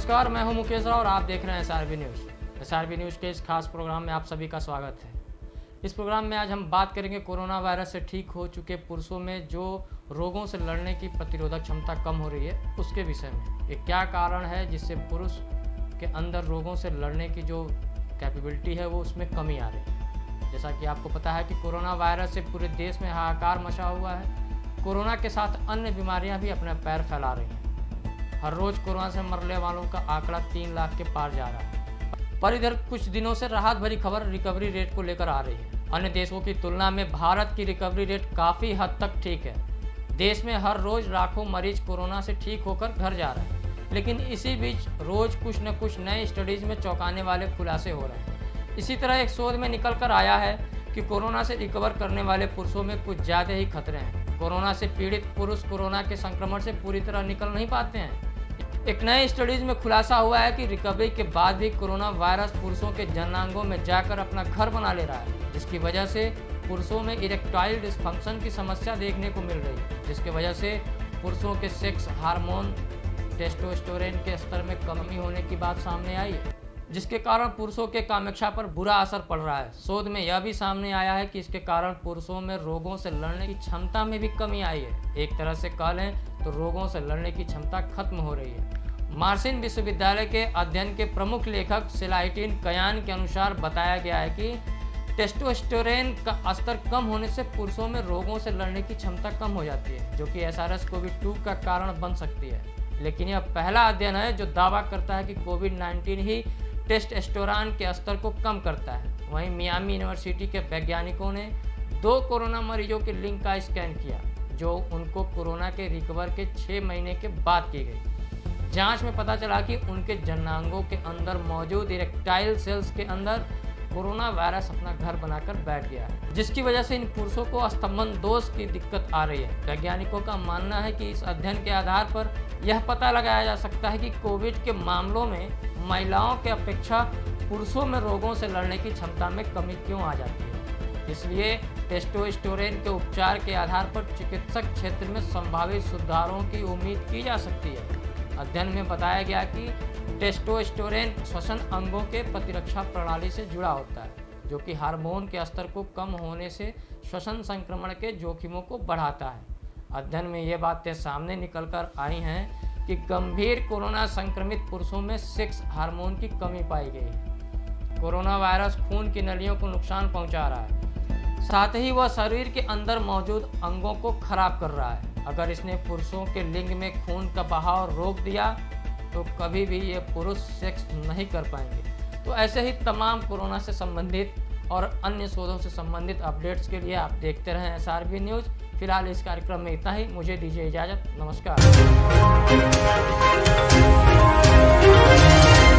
नमस्कार, मैं हूं मुकेश राव और आप देख रहे हैं SRB न्यूज़। SRB न्यूज़ के इस खास प्रोग्राम में आप सभी का स्वागत है। इस प्रोग्राम में आज हम बात करेंगे कोरोना वायरस से ठीक हो चुके पुरुषों में जो रोगों से लड़ने की प्रतिरोधक क्षमता कम हो रही है उसके विषय में। ये क्या कारण है जिससे पुरुष के अंदर रोगों से लड़ने की जो कैपेबिलिटी है वो उसमें कमी आ रही है। जैसा कि आपको पता है कि कोरोना वायरस से पूरे देश में हाहाकार मचा हुआ है। कोरोना के साथ अन्य बीमारियां भी अपने पैर फैला रही हैं। हर रोज़ कोरोना से मरने वालों का आंकड़ा 3 लाख के पार जा रहा है। पर इधर कुछ दिनों से राहत भरी खबर रिकवरी रेट को लेकर आ रही है। अन्य देशों की तुलना में भारत की रिकवरी रेट काफ़ी हद तक ठीक है। देश में हर रोज़ लाखों मरीज कोरोना से ठीक होकर घर जा रहे हैं, लेकिन इसी बीच रोज़ कुछ न कुछ नए स्टडीज़ में चौंकाने वाले खुलासे हो रहे हैं। इसी तरह एक शोध में निकल कर आया है कि कोरोना से रिकवर करने वाले पुरुषों में कुछ ज़्यादा ही खतरे हैं। कोरोना से पीड़ित पुरुष कोरोना के संक्रमण से पूरी तरह निकल नहीं पाते हैं। एक नए स्टडीज में खुलासा हुआ है कि रिकवरी के बाद भी कोरोना वायरस पुरुषों के जननांगों में जाकर अपना घर बना ले रहा है, जिसकी वजह से पुरुषों में इरेक्टाइल डिस्फंक्शन की समस्या देखने को मिल रही है, जिसके वजह से पुरुषों के सेक्स हार्मोन टेस्टोस्टेरोन के स्तर में कमी होने की बात सामने आई है, जिसके कारण पुरुषों के कामेक्षा पर बुरा असर पड़ रहा है। शोध में यह भी सामने आया है कि इसके कारण पुरुषों में रोगों से लड़ने की क्षमता में भी कमी आई है। एक तरह से कह लें तो रोगों से लड़ने की क्षमता खत्म हो रही है। मार्सिन विश्वविद्यालय के अध्ययन के प्रमुख लेखक सेलाइटिन कयान के अनुसार बताया गया है कि टेस्टोस्टेरोन का स्तर कम होने से पुरुषों में रोगों से लड़ने की क्षमता कम हो जाती है, जो कि SARS-CoV-2 का कारण बन सकती है। लेकिन यह पहला अध्ययन है जो दावा करता है कि कोविड-19 ही टेस्टोस्टेरोन के स्तर को कम करता है। वहीं मियामी यूनिवर्सिटी के वैज्ञानिकों ने 2 कोरोना मरीजों के लिंग का स्कैन किया, जो उनको कोरोना के रिकवर के 6 महीने के बाद की गई। जांच में पता चला कि उनके जननांगों के अंदर मौजूद इरेक्टाइल सेल्स के अंदर कोरोना वायरस अपना घर बनाकर बैठ गया है, जिसकी वजह से इन पुरुषों को स्तंभन दोष की दिक्कत आ रही है। वैज्ञानिकों का मानना है कि इस अध्ययन के आधार पर यह पता लगाया जा सकता है कि कोविड के मामलों में महिलाओं के अपेक्षा पुरुषों में रोगों से लड़ने की क्षमता में कमी क्यों आ जाती है। इसलिए टेस्टोस्टेरोन के उपचार के आधार पर चिकित्सक क्षेत्र में संभावित सुधारों की उम्मीद की जा सकती है। अध्ययन में बताया गया कि टेस्टोस्टेरोन श्वसन अंगों के प्रतिरक्षा प्रणाली से जुड़ा होता है, जो कि हार्मोन के स्तर को कम होने से श्वसन संक्रमण के जोखिमों को बढ़ाता है। अध्ययन में ये बातें सामने निकल कर आई हैं कि गंभीर कोरोना संक्रमित पुरुषों में सेक्स हार्मोन की कमी पाई गई है। कोरोना वायरस खून की नलियों को नुकसान पहुंचा रहा है, साथ ही वह शरीर के अंदर मौजूद अंगों को खराब कर रहा है। अगर इसने पुरुषों के लिंग में खून का बहाव रोक दिया तो कभी भी ये पुरुष सेक्स नहीं कर पाएंगे। तो ऐसे ही तमाम कोरोना से संबंधित और अन्य शोधों से संबंधित अपडेट्स के लिए आप देखते रहें SRB न्यूज़। फिलहाल इस कार्यक्रम में इतना ही। मुझे दीजिए इजाज़त। नमस्कार।